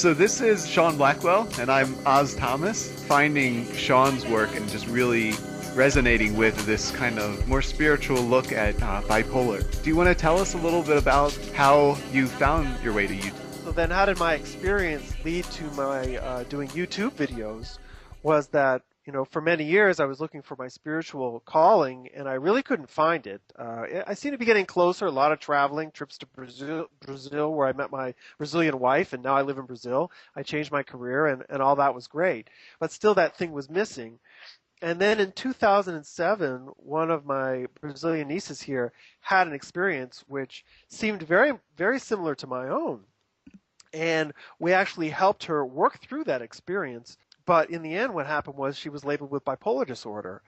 So this is Sean Blackwell, and I'm ozjthomas. Finding Sean's work and just really resonating with this kind of more spiritual look at bipolar. Do you want to tell us a little bit about how you found your way to YouTube? So then how did my experience lead to my doing YouTube videos? Was that, for many years I was looking for my spiritual calling and I really couldn't find it. I seem to be getting closer, a lot of traveling, trips to Brazil where I met my Brazilian wife, and now I live in Brazil. I changed my career and all that was great. But still that thing was missing. And then in 2007, one of my Brazilian nieces here had an experience which seemed very, very similar to my own. And we actually helped her work through that experience. But in the end, what happened was she was labeled with bipolar disorder.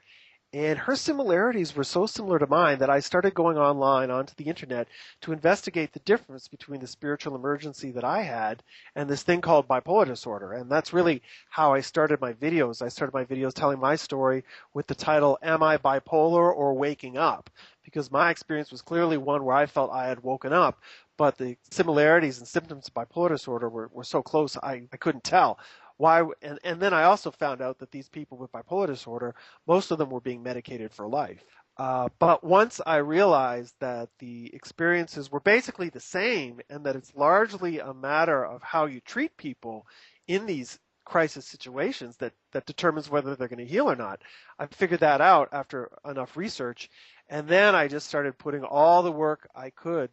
And her similarities were so similar to mine that I started going online onto the internet to investigate the difference between the spiritual emergency that I had and this thing called bipolar disorder. And that's really how I started my videos. I started my videos telling my story with the title, Am I Bipolar or Waking Up? Because my experience was clearly one where I felt I had woken up, but the similarities and symptoms of bipolar disorder were so close I couldn't tell. Why? And then I also found out that these people with bipolar disorder, most of them were being medicated for life. But once I realized that the experiences were basically the same and that it's largely a matter of how you treat people in these crisis situations that determines whether they're going to heal or not, I figured that out after enough research. And then I just started putting all the work I could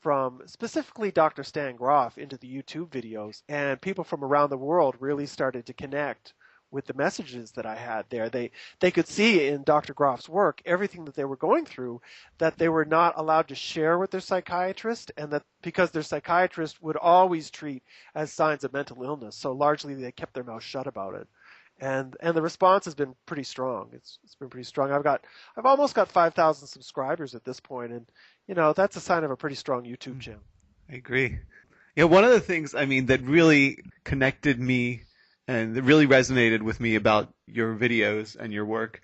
from specifically Dr. Stan Grof into the YouTube videos, and people from around the world really started to connect with the messages that I had there. They could see in Dr. Grof's work everything that they were going through that they were not allowed to share with their psychiatrist, and that because their psychiatrist would always treat as signs of mental illness, so largely they kept their mouth shut about it. And the response has been pretty strong. It's been pretty strong. I've almost got 5,000 subscribers at this point, and that's a sign of a pretty strong YouTube channel. I agree. One of the things that really connected me and that really resonated with me about your videos and your work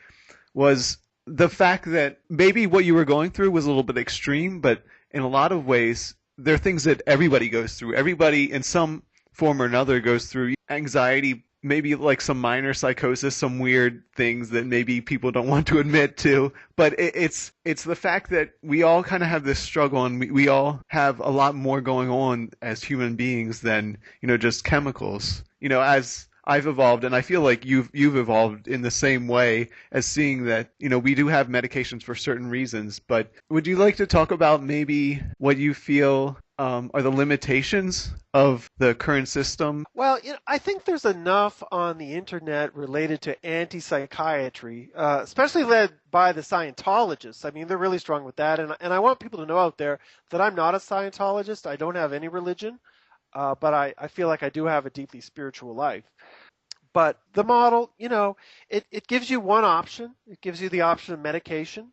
was the fact that maybe what you were going through was a little bit extreme, but in a lot of ways there are things that everybody goes through. Everybody in some form or another goes through anxiety, maybe like some minor psychosis, some weird things that maybe people don't want to admit to. But it's the fact that we all kind of have this struggle, and we all have a lot more going on as human beings than, just chemicals. As I've evolved, and I feel like you've evolved in the same way, as seeing that, we do have medications for certain reasons. But would you like to talk about maybe what you feel are the limitations of the current system? Well, I think there's enough on the internet related to anti-psychiatry, especially led by the Scientologists. They're really strong with that. And I want people to know out there that I'm not a Scientologist. I don't have any religion, but I feel like I do have a deeply spiritual life. But the model, it gives you one option. It gives you the option of medication.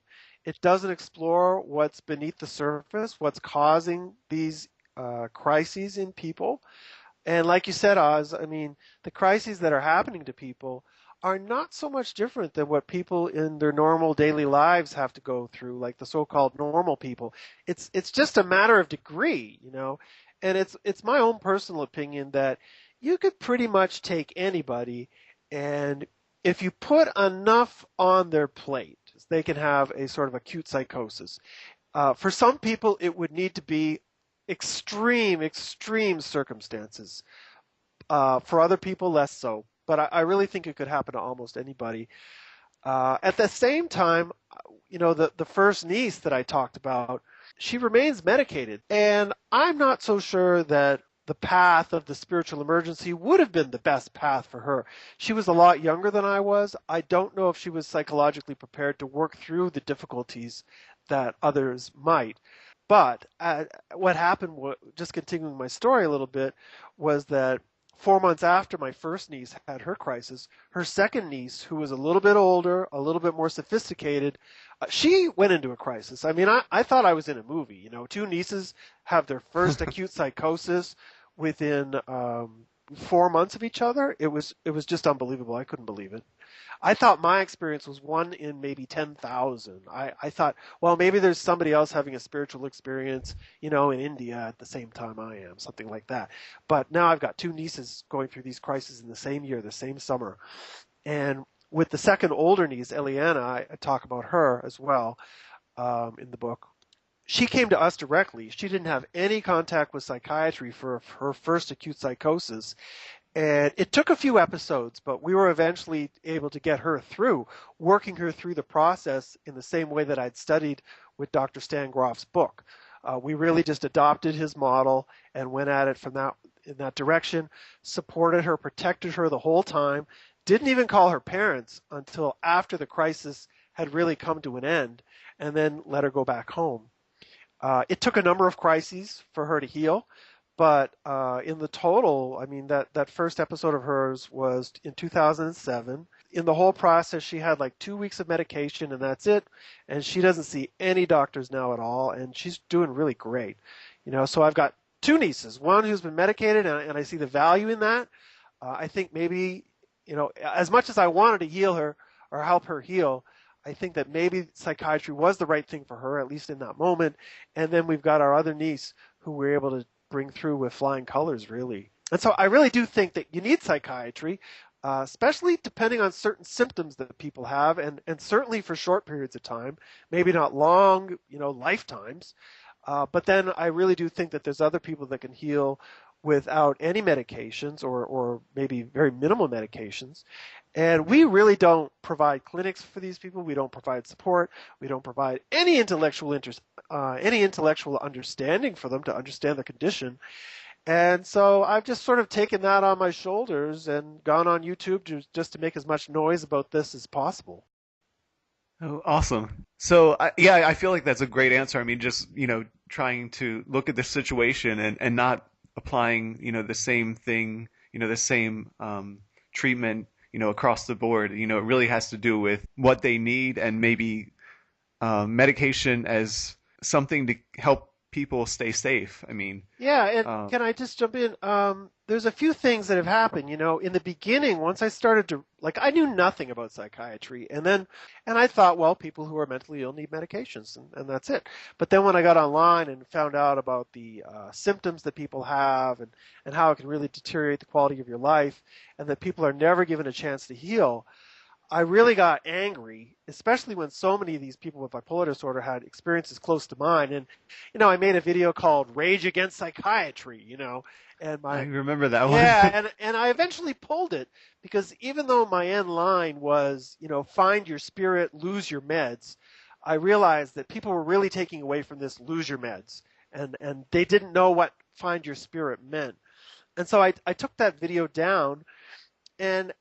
It doesn't explore what's beneath the surface, what's causing these crises in people. And like you said, Oz, the crises that are happening to people are not so much different than what people in their normal daily lives have to go through, like the so-called normal people. It's just a matter of degree, And it's my own personal opinion that you could pretty much take anybody, and if you put enough on their plate, they can have a sort of acute psychosis. For some people, it would need to be extreme circumstances. For other people, less so. But I really think it could happen to almost anybody. At the same time, the first niece that I talked about, she remains medicated. And I'm not so sure that the path of the spiritual emergency would have been the best path for her. She was a lot younger than I was. I don't know if she was psychologically prepared to work through the difficulties that others might. But what happened, just continuing my story a little bit, was that 4 months after my first niece had her crisis, her second niece, who was a little bit older, a little bit more sophisticated, she went into a crisis. I thought I was in a movie. Two nieces have their first acute psychosis within 4 months of each other. It was just unbelievable. I couldn't believe it. I thought my experience was one in maybe 10,000. I thought, well, maybe there's somebody else having a spiritual experience, in India at the same time I am, something like that. But now I've got two nieces going through these crises in the same year, the same summer. And with the second older niece, Eliana, I talk about her as well in the book. She came to us directly. She didn't have any contact with psychiatry for her first acute psychosis. And it took a few episodes, but we were eventually able to get her through, working her through the process in the same way that I'd studied with Dr. Stan Grof's book. We really just adopted his model and went at it in that direction, supported her, protected her the whole time, didn't even call her parents until after the crisis had really come to an end, and then let her go back home. It took a number of crises for her to heal. But in the total, I mean, that first episode of hers was in 2007. In the whole process, she had like 2 weeks of medication, and that's it. And she doesn't see any doctors now at all, and she's doing really great. So I've got two nieces, one who's been medicated, and I see the value in that. I think maybe, as much as I wanted to heal her or help her heal, I think that maybe psychiatry was the right thing for her, at least in that moment. And then we've got our other niece who we're able to bring through with flying colors, really. And so I really do think that you need psychiatry, especially depending on certain symptoms that people have, and certainly for short periods of time, maybe not long, lifetimes. But then I really do think that there's other people that can heal without any medications or maybe very minimal medications. And we really don't provide clinics for these people. We don't provide support. We don't provide any intellectual understanding for them to understand the condition. And so I've just sort of taken that on my shoulders and gone on YouTube just to make as much noise about this as possible. Oh, awesome. So, I feel like that's a great answer. I mean, just, trying to look at the situation and not applying, the same thing, the same treatment, across the board. It really has to do with what they need, and maybe medication as something to help people stay safe. I mean, yeah, and can I just jump in? There's a few things that have happened. In the beginning, once I started to, I knew nothing about psychiatry, and I thought, well, people who are mentally ill need medications, and that's it. But then when I got online and found out about the symptoms that people have, and how it can really deteriorate the quality of your life, and that people are never given a chance to heal, I really got angry, especially when so many of these people with bipolar disorder had experiences close to mine. And, I made a video called Rage Against Psychiatry, and I remember that one. Yeah, and I eventually pulled it because even though my end line was, find your spirit, lose your meds, I realized that people were really taking away from this lose your meds, and they didn't know what find your spirit meant. And so I took that video down. And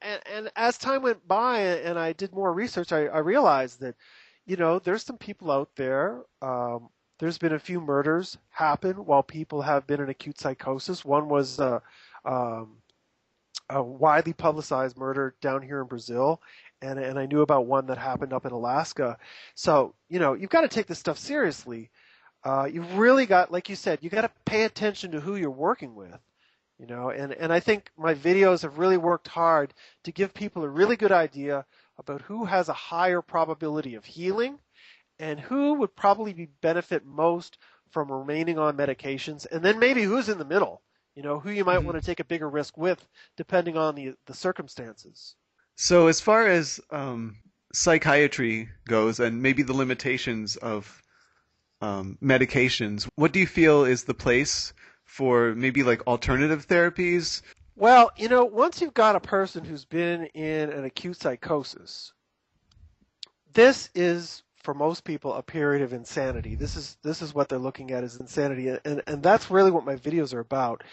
as time went by and I did more research, I realized that, there's some people out there. There's been a few murders happen while people have been in acute psychosis. One was a widely publicized murder down here in Brazil, and I knew about one that happened up in Alaska. So, you've got to take this stuff seriously. You've really got, like you said, you got to pay attention to who you're working with. And I think my videos have really worked hard to give people a really good idea about who has a higher probability of healing and who would probably benefit most from remaining on medications, and then maybe who's in the middle, who you might want to take a bigger risk with depending on the circumstances. So as far as psychiatry goes, and maybe the limitations of medications, what do you feel is the place for maybe alternative therapies? Well, once you've got a person who's been in an acute psychosis, this is, for most people, a period of insanity. This is what they're looking at as insanity, and that's really what my videos are about.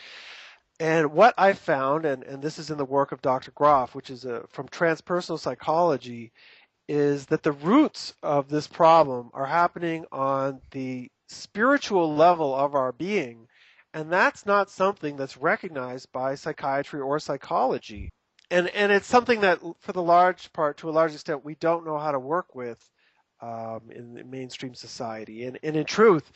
And what I found, and this is in the work of Dr. Grof, which is from transpersonal psychology, is that the roots of this problem are happening on the spiritual level of our being. And that's not something that's recognized by psychiatry or psychology. And it's something that, for the large part, to a large extent, we don't know how to work with in mainstream society. And in truth,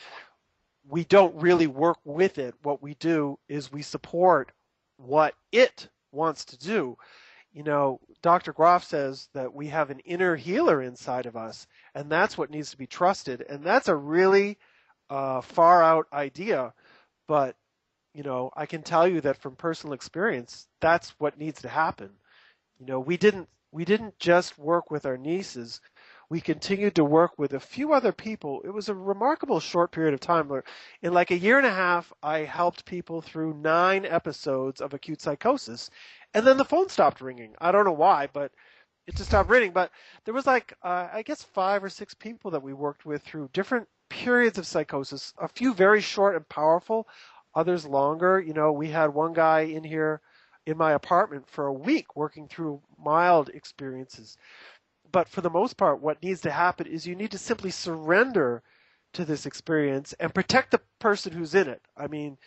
we don't really work with it. What we do is we support what it wants to do. Dr. Groff says that we have an inner healer inside of us, and that's what needs to be trusted. And that's a really far out idea, but I can tell you that from personal experience, that's what needs to happen. We didn't just work with our nieces. We continued to work with a few other people. It was a remarkable short period of time. In like a year and a half, I helped people through 9 episodes of acute psychosis, and then the phone stopped ringing. I don't know why, but it just stopped ringing. But there was I guess 5 or 6 people that we worked with through different periods of psychosis, a few very short and powerful, others longer. We had one guy in here in my apartment for a week working through mild experiences. But for the most part, what needs to happen is you need to simply surrender to this experience and protect the person who's in it. I mean,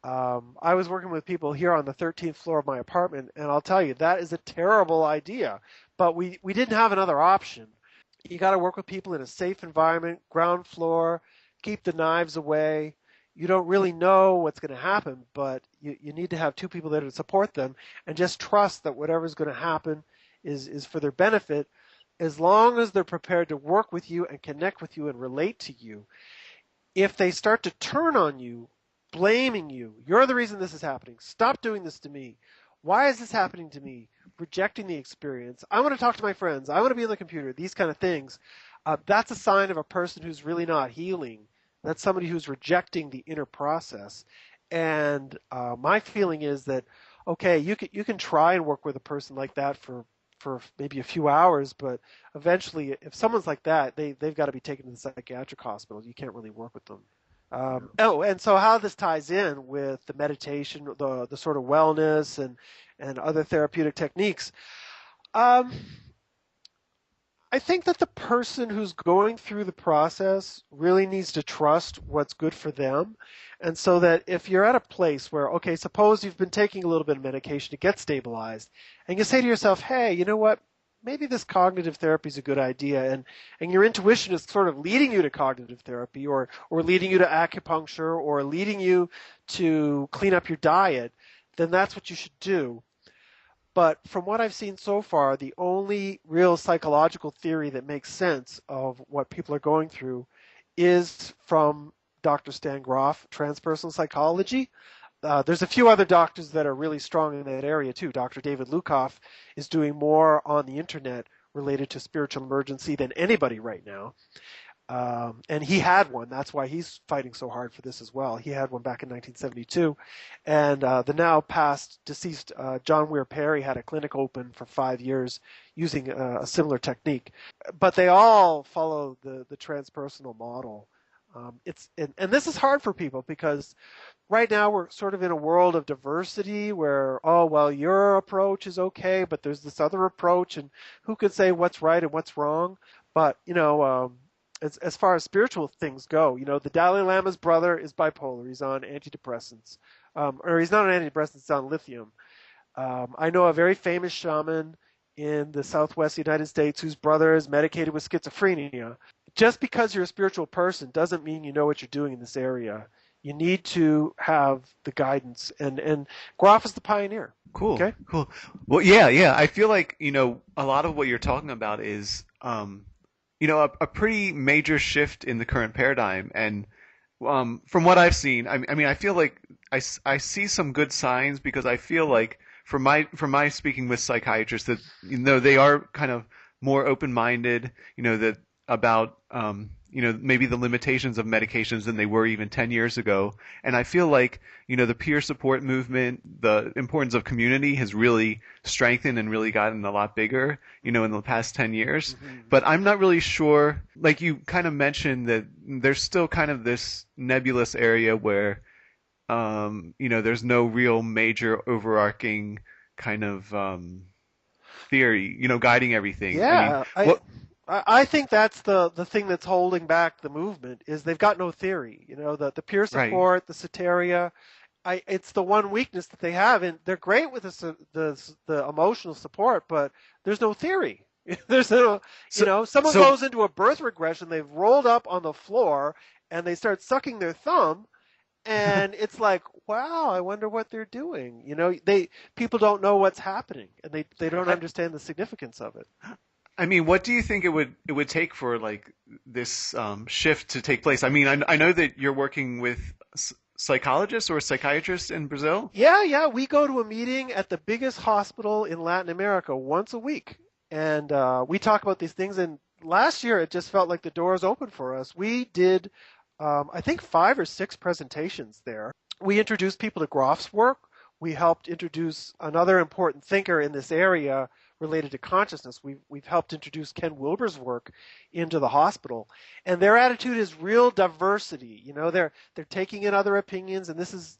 I was working with people here on the 13th floor of my apartment, and I'll tell you, that is a terrible idea. But we didn't have another option. You got to work with people in a safe environment, ground floor, keep the knives away. You don't really know what's going to happen, but you need to have 2 people there to support them, and just trust that whatever's going to happen is for their benefit, as long as they're prepared to work with you and connect with you and relate to you. If they start to turn on you, blaming you, you're the reason this is happening, stop doing this to me, why is this happening to me, rejecting the experience, I want to talk to my friends, I want to be on the computer, these kind of things, that's a sign of a person who's really not healing. That's somebody who's rejecting the inner process. And my feeling is that, okay, you can try and work with a person like that for maybe a few hours, but eventually, if someone's like that, they've got to be taken to the psychiatric hospital. You can't really work with them. And so how this ties in with the meditation, the sort of wellness and other therapeutic techniques, I think that the person who's going through the process really needs to trust what's good for them. And so that if you're at a place where, okay, suppose you've been taking a little bit of medication to get stabilized, and you say to yourself, hey, you know what, maybe this cognitive therapy is a good idea, and your intuition is sort of leading you to cognitive therapy or leading you to acupuncture or leading you to clean up your diet, then that's what you should do. But from what I've seen so far, the only real psychological theory that makes sense of what people are going through is from Dr. Stan Grof, transpersonal psychology. There's a few other doctors that are really strong in that area too. Dr. David Lukoff is doing more on the internet related to spiritual emergency than anybody right now. And he had one. That's why he's fighting so hard for this as well. He had one back in 1972. And the now past deceased John Weir Perry had a clinic open for 5 years using a similar technique. But they all follow the transpersonal model. And this is hard for people because right now we're sort of in a world of diversity where, oh, well, your approach is okay, but there's this other approach, and who can say what's right and what's wrong? But, as far as spiritual things go, the Dalai Lama's brother is bipolar. He's on antidepressants. Or he's not on antidepressants, he's on lithium. I know a very famous shaman in the Southwest United States whose brother is medicated with schizophrenia. Just because you're a spiritual person doesn't mean you know what you're doing in this area. You need to have the guidance, and Grof is the pioneer. Cool. Okay? Cool. Well, yeah. I feel like, a lot of what you're talking about is, a pretty major shift in the current paradigm. And from what I've seen, I mean, I feel like I see some good signs because I feel like from my speaking with psychiatrists that, they are kind of more open-minded, that about, maybe the limitations of medications than they were even 10 years ago. And I feel like, the peer support movement, the importance of community has really strengthened and really gotten a lot bigger, in the past 10 years. Mm-hmm. But I'm not really sure, like you kind of mentioned that there's still kind of this nebulous area where, there's no real major overarching kind of, theory, guiding everything. Yeah. I think that's the thing that's holding back the movement is they've got no theory. The peer support, right. The soteria, it's the one weakness that they have, and they're great with the emotional support, but there's no theory. There's no, someone goes into a birth regression, they've rolled up on the floor, and they start sucking their thumb, And it's like, wow, I wonder what they're doing. You know, people don't know what's happening, and they don't I, understand the significance of it. I mean, what do you think it would take for like this shift to take place? I mean, I know that you're working with psychologists or psychiatrists in Brazil. Yeah, we go to a meeting at the biggest hospital in Latin America once a week, and we talk about these things. And last year, it just felt like the doors opened for us. We did, I think, 5 or 6 presentations there. We introduced people to Groff's work. We helped introduce another important thinker in this area related to consciousness. We've helped introduce Ken Wilber's work into the hospital, and their attitude is real diversity. You know, they're taking in other opinions, and this is,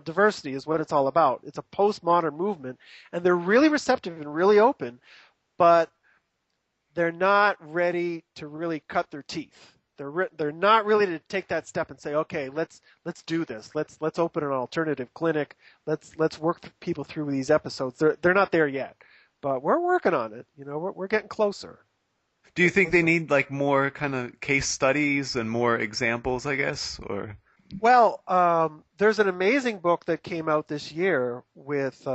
diversity is what it's all about. It's a postmodern movement, and they're really receptive and really open, but they're not ready to really cut their teeth. They're not really to take that step and say, okay, let's do this. Let's open an alternative clinic. Let's work people through these episodes. They're not there yet, but we're working on it. You know, we're getting closer. Do you think they need like more kind of case studies and more examples, I guess, or? Well, there's an amazing book that came out this year with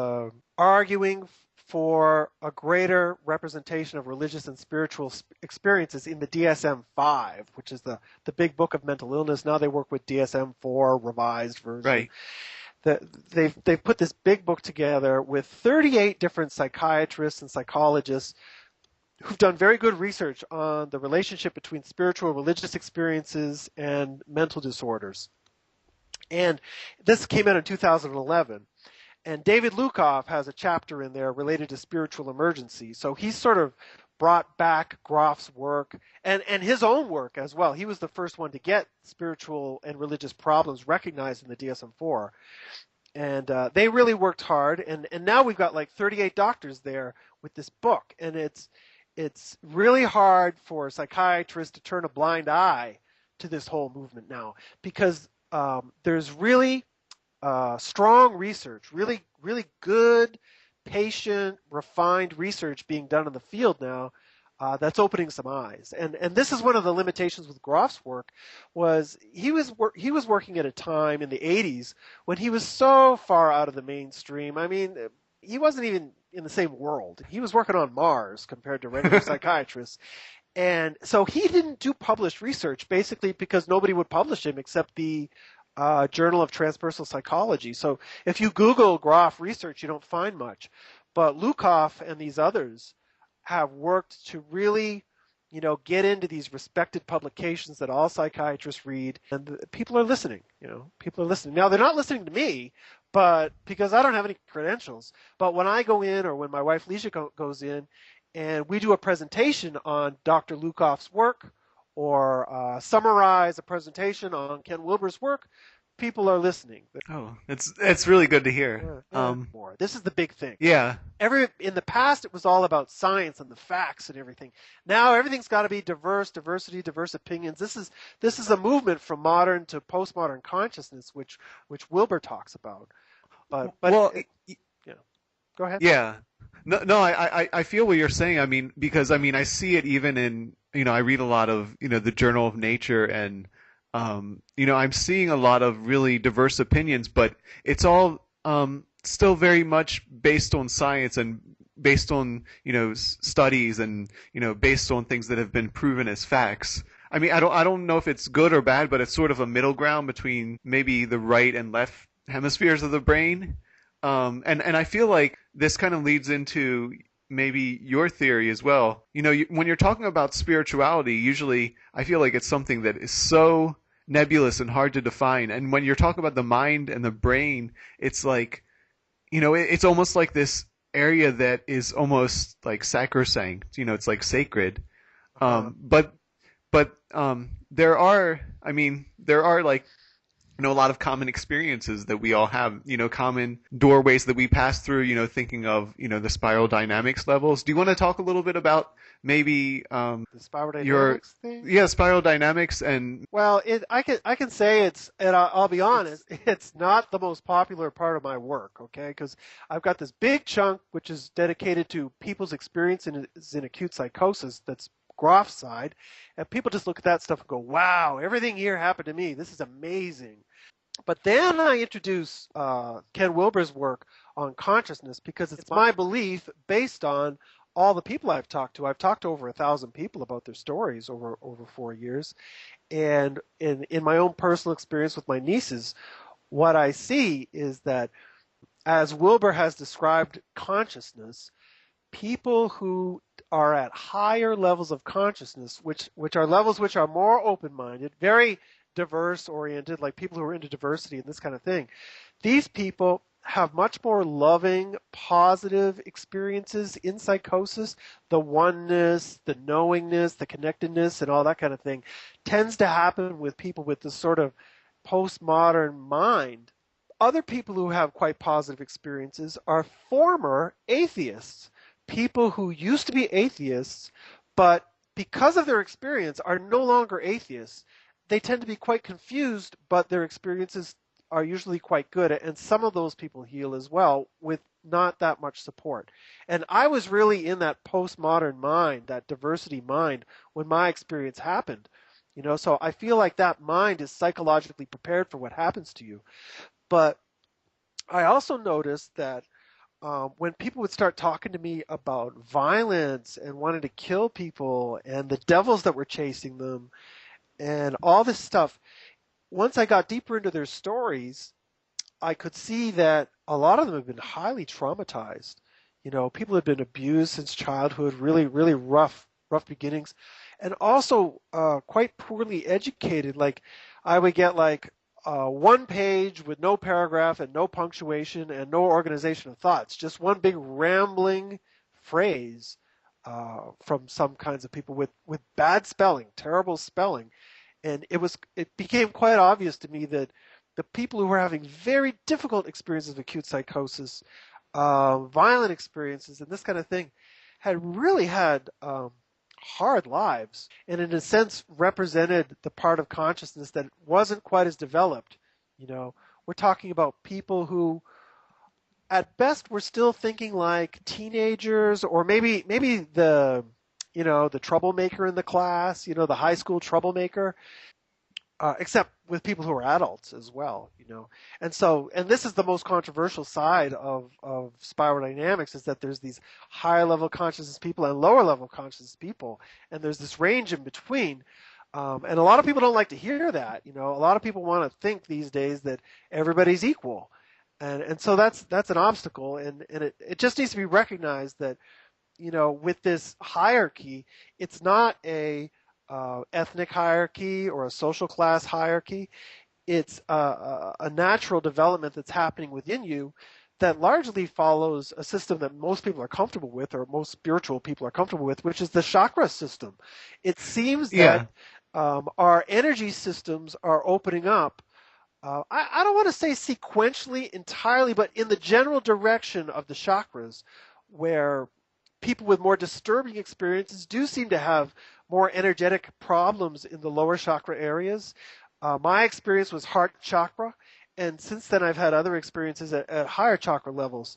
arguing for a greater representation of religious and spiritual experiences in the DSM-5, which is the big book of mental illness. Now they work with DSM-4 revised version. Right. They've put this big book together with 38 different psychiatrists and psychologists who've done very good research on the relationship between spiritual religious experiences and mental disorders. And this came out in 2011. And David Lukoff has a chapter in there related to spiritual emergency. So he's sort of brought back Groff's work and his own work as well. He was the first one to get spiritual and religious problems recognized in the DSM-4. And they really worked hard. And now we've got like 38 doctors there with this book. And it's really hard for psychiatrists to turn a blind eye to this whole movement now, because there's really strong research, really good, patient, refined research being done in the field now that's opening some eyes. And this is one of the limitations with Groff's work, was he was working at a time in the 80s when he was so far out of the mainstream. I mean, he wasn't even in the same world. He was working on Mars compared to regular psychiatrists. And so he didn't do published research, basically because nobody would publish him except the Journal of Transpersonal Psychology. So if you Google Groff research, you don't find much. But Lukoff and these others have worked to really, get into these respected publications that all psychiatrists read, and people are listening. People are listening. Now, they're not listening to me, but because I don't have any credentials. But when I go in, or when my wife Leisha goes in, and we do a presentation on Dr. Lukoff's work, or summarize a presentation on Ken Wilber's work, people are listening. Oh, it's really good to hear. More. This is the big thing. Yeah. In the past, it was all about science and the facts and everything. Now everything's got to be diversity, diverse opinions. This is a movement from modern to postmodern consciousness, which Wilber talks about. But well, go ahead. Yeah. No, I feel what you're saying. I mean, because I see it even in, I read a lot of, the Journal of Nature, and, I'm seeing a lot of really diverse opinions, but it's all still very much based on science and based on, studies and, based on things that have been proven as facts. I mean, I don't know if it's good or bad, but it's sort of a middle ground between maybe the right and left hemispheres of the brain. And I feel like this kind of leads into maybe your theory as well. When you're talking about spirituality, usually I feel like it's something that is so nebulous and hard to define. And when you're talking about the mind and the brain, it's like, it's almost like this area that is almost like sacrosanct. It's like sacred. But there are like, a lot of common experiences that we all have, common doorways that we pass through, thinking of, the spiral dynamics levels. Do you want to talk a little bit about maybe the spiral dynamics thing? Yeah, spiral dynamics. And well, I can say and I'll be honest, it's not the most popular part of my work, okay? Because I've got this big chunk which is dedicated to people's experience in acute psychosis. That's Groff's side, and people just look at that stuff and go, wow, everything here happened to me. This is amazing. But then I introduce Ken Wilber's work on consciousness because it's my belief based on all the people I've talked to. I've talked to over 1,000 people about their stories over 4 years. And in my own personal experience with my nieces, what I see is that as Wilber has described consciousness, people who are at higher levels of consciousness, which are levels which are more open-minded, very diverse oriented, like people who are into diversity and this kind of thing, these people have much more loving, positive experiences in psychosis. The oneness, the knowingness, the connectedness, and all that kind of thing tends to happen with people with this sort of postmodern mind. Other people who have quite positive experiences are former atheists, people who used to be atheists, but because of their experience are no longer atheists. They tend to be quite confused, but their experiences are usually quite good, and some of those people heal as well with not that much support. And I was really in that postmodern mind, that diversity mind, when my experience happened. So I feel like that mind is psychologically prepared for what happens to you. But I also noticed that when people would start talking to me about violence and wanting to kill people and the devils that were chasing them and all this stuff, once I got deeper into their stories, I could see that a lot of them have been highly traumatized. People have been abused since childhood, really, really rough beginnings, and also quite poorly educated. Like I would get like one page with no paragraph and no punctuation and no organization of thoughts, just one big rambling phrase from some kinds of people with bad spelling, terrible spelling. And it became quite obvious to me that the people who were having very difficult experiences of acute psychosis, violent experiences, and this kind of thing, had really had hard lives, and in a sense represented the part of consciousness that wasn't quite as developed. We're talking about people who, at best, were still thinking like teenagers, or maybe the the troublemaker in the class, the high school troublemaker, except with people who are adults as well, and this is the most controversial side of spiral dynamics, is that there's these higher level consciousness people and lower level consciousness people, and there's this range in between. And a lot of people don't like to hear that. A lot of people want to think these days that everybody's equal. And so that's an obstacle, and it just needs to be recognized that, with this hierarchy, it's not a ethnic hierarchy or a social class hierarchy. It's a natural development that's happening within you that largely follows a system that most people are comfortable with, or most spiritual people are comfortable with, which is the chakra system. It seems that our energy systems are opening up. I don't want to say sequentially entirely, but in the general direction of the chakras, where people with more disturbing experiences do seem to have more energetic problems in the lower chakra areas. My experience was heart chakra, and since then I've had other experiences at higher chakra levels.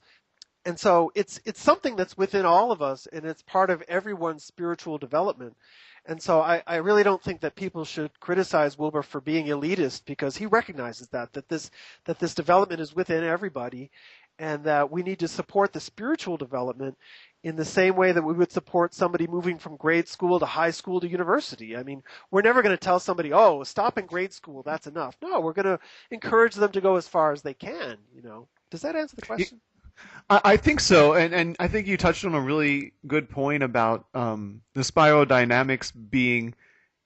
And so it's something that's within all of us, and it's part of everyone's spiritual development. And so I really don't think that people should criticize Wilber for being elitist, because he recognizes that this development is within everybody, and that we need to support the spiritual development in the same way that we would support somebody moving from grade school to high school to university. I mean, we're never going to tell somebody, oh, stop in grade school, that's enough. No, we're going to encourage them to go as far as they can. Does that answer the question? I think so, and I think you touched on a really good point about the spiral dynamics being,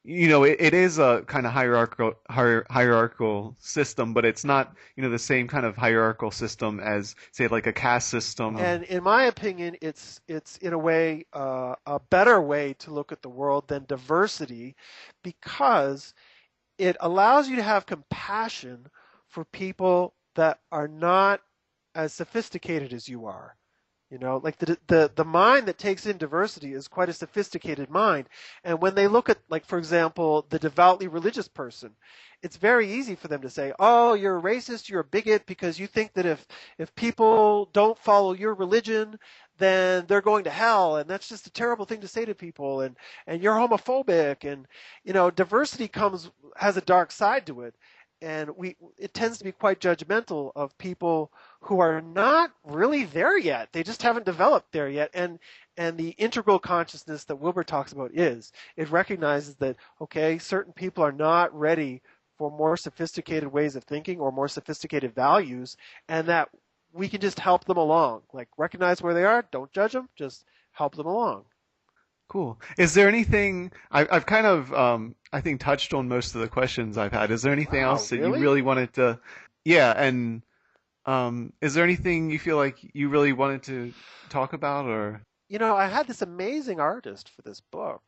it is a kind of hierarchical system, but it's not, the same kind of hierarchical system as, say, like a caste system. And in my opinion, it's in a way a better way to look at the world than diversity, because it allows you to have compassion for people that are not as sophisticated as you are. Like the mind that takes in diversity is quite a sophisticated mind. And when they look at, like, for example, the devoutly religious person, it's very easy for them to say, oh, you're a racist, you're a bigot, because you think that if people don't follow your religion, then they're going to hell, and that's just a terrible thing to say to people, and you're homophobic. And diversity has a dark side to it. and it tends to be quite judgmental of people who are not really there yet. They just haven't developed there yet. And the integral consciousness that Wilber talks about it recognizes that, okay, certain people are not ready for more sophisticated ways of thinking or more sophisticated values, and that we can just help them along. Like, recognize where they are, don't judge them, just help them along. Cool. Is there anything I've kind of I think touched on most of the questions I've had. Is there anything Wow, else that you really? really wanted to? Yeah, and is there anything you feel like you really wanted to talk about or? I had this amazing artist for this book.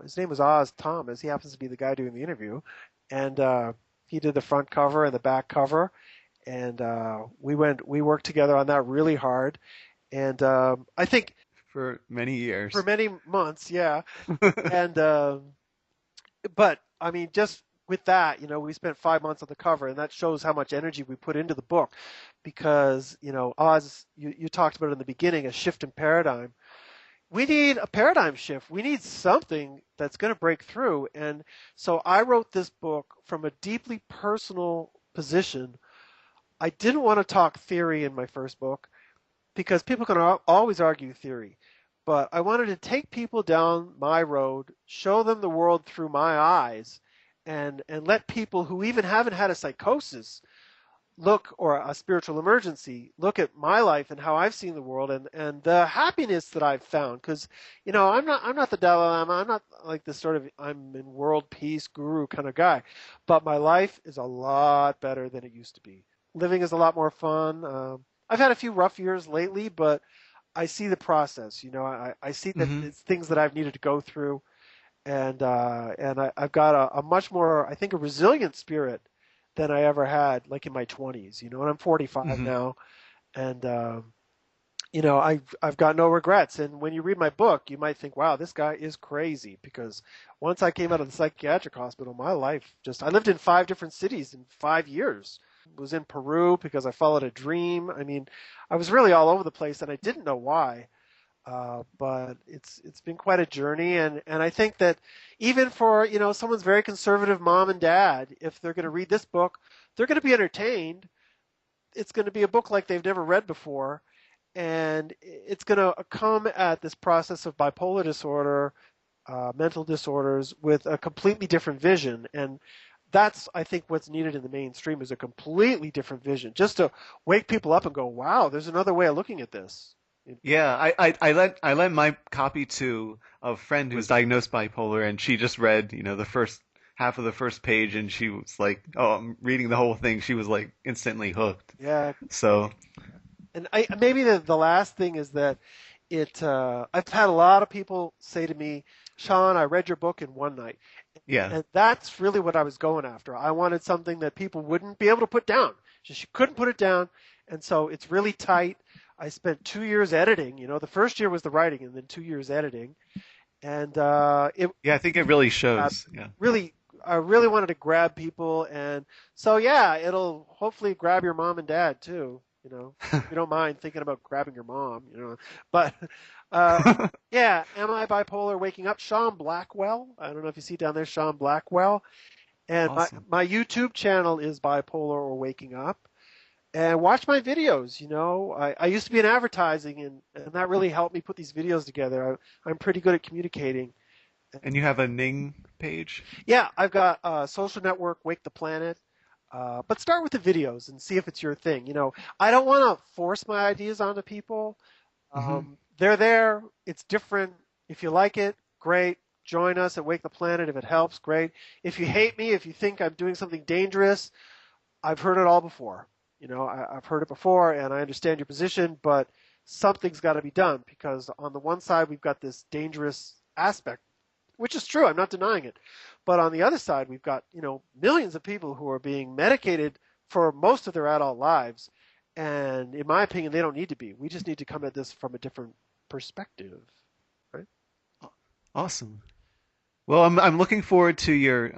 His name was ozjthomas. He happens to be the guy doing the interview. And he did the front cover and the back cover. And we worked together on that really hard. And I think For many years. for many months, yeah. And but I mean, just with that, we spent 5 months on the cover, and that shows how much energy we put into the book. Because Oz, you talked about in the beginning, a shift in paradigm. We need a paradigm shift. We need something that's going to break through. And so I wrote this book from a deeply personal position. I didn't want to talk theory in my first book because people can always argue theory. But I wanted to take people down my road, show them the world through my eyes, and let people who even haven't had a psychosis or a spiritual emergency, look at my life and how I've seen the world and the happiness that I've found. Because, I'm not the Dalai Lama. I'm not like this sort of, I'm in world peace guru kind of guy. But my life is a lot better than it used to be. Living is a lot more fun. I've had a few rough years lately, but I see the process. I see that it's things that I've needed to go through. And I've got a much more, I think, a resilient spirit than I ever had, like in my 20s, and I'm 45 now, and I've got no regrets. And when you read my book, you might think, wow, this guy is crazy, because once I came out of the psychiatric hospital, my life I lived in 5 different cities in 5 years. I was in Peru because I followed a dream. I mean, I was really all over the place, and I didn't know why. But it's been quite a journey, and I think that even for someone's very conservative mom and dad, if they're going to read this book, they're going to be entertained. It's going to be a book like they've never read before, and it's going to come at this process of bipolar disorder, mental disorders, with a completely different vision. And that's, I think, what's needed in the mainstream is a completely different vision, just to wake people up and go, wow, there's another way of looking at this. Yeah, I lent my copy to a friend who was diagnosed bipolar, and she just read, the first half of the first page, and she was like, "Oh, I'm reading the whole thing." She was like instantly hooked. Yeah. So, And maybe the last thing is that I've had a lot of people say to me, Sean, I read your book in one night. yeah. And that's really what I was going after. I wanted something that people wouldn't be able to put down. She couldn't put it down, and so it's really tight. I spent 2 years editing. The first year was the writing, and then 2 years editing. And Yeah, I think it really shows. Yeah. I really wanted to grab people, and so yeah, it'll hopefully grab your mom and dad too. If you don't mind thinking about grabbing your mom. But yeah, Am I Bipolar? Waking Up. Sean Blackwell. I don't know if you see down there, Sean Blackwell. And Awesome. my YouTube channel is Bipolar or Waking Up. And watch my videos. I used to be in advertising, and that really helped me put these videos together. I'm pretty good at communicating. And you have a Ning page? Yeah, I've got a social network, Wake the Planet. But start with the videos and see if it's your thing. I don't want to force my ideas onto people. They're there. It's different. If you like it, great. Join us at Wake the Planet. If it helps, great. If you hate me, if you think I'm doing something dangerous, I've heard it all before. I've heard it before, and I understand your position, but something's got to be done, because on the one side, we've got this dangerous aspect, which is true. I'm not denying it. But on the other side, we've got, millions of people who are being medicated for most of their adult lives. And in my opinion, they don't need to be. We just need to come at this from a different perspective, right? Awesome. Well, I'm looking forward to your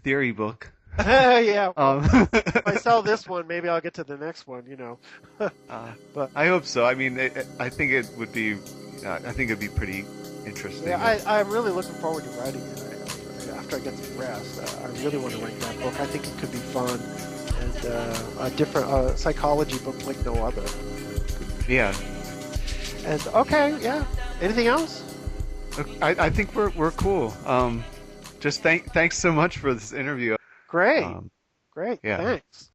theory book. Yeah. If I sell this one, maybe I'll get to the next one, But I hope so. I mean, I think it would be, I think it'd be pretty interesting. yeah, I'm really looking forward to writing it after after I get some rest, I really want to write that book. I think it could be fun and a different psychology book like no other. Yeah. And okay, yeah. Anything else? I think we're cool. Just thanks so much for this interview. Great. Great. Yeah. Thanks.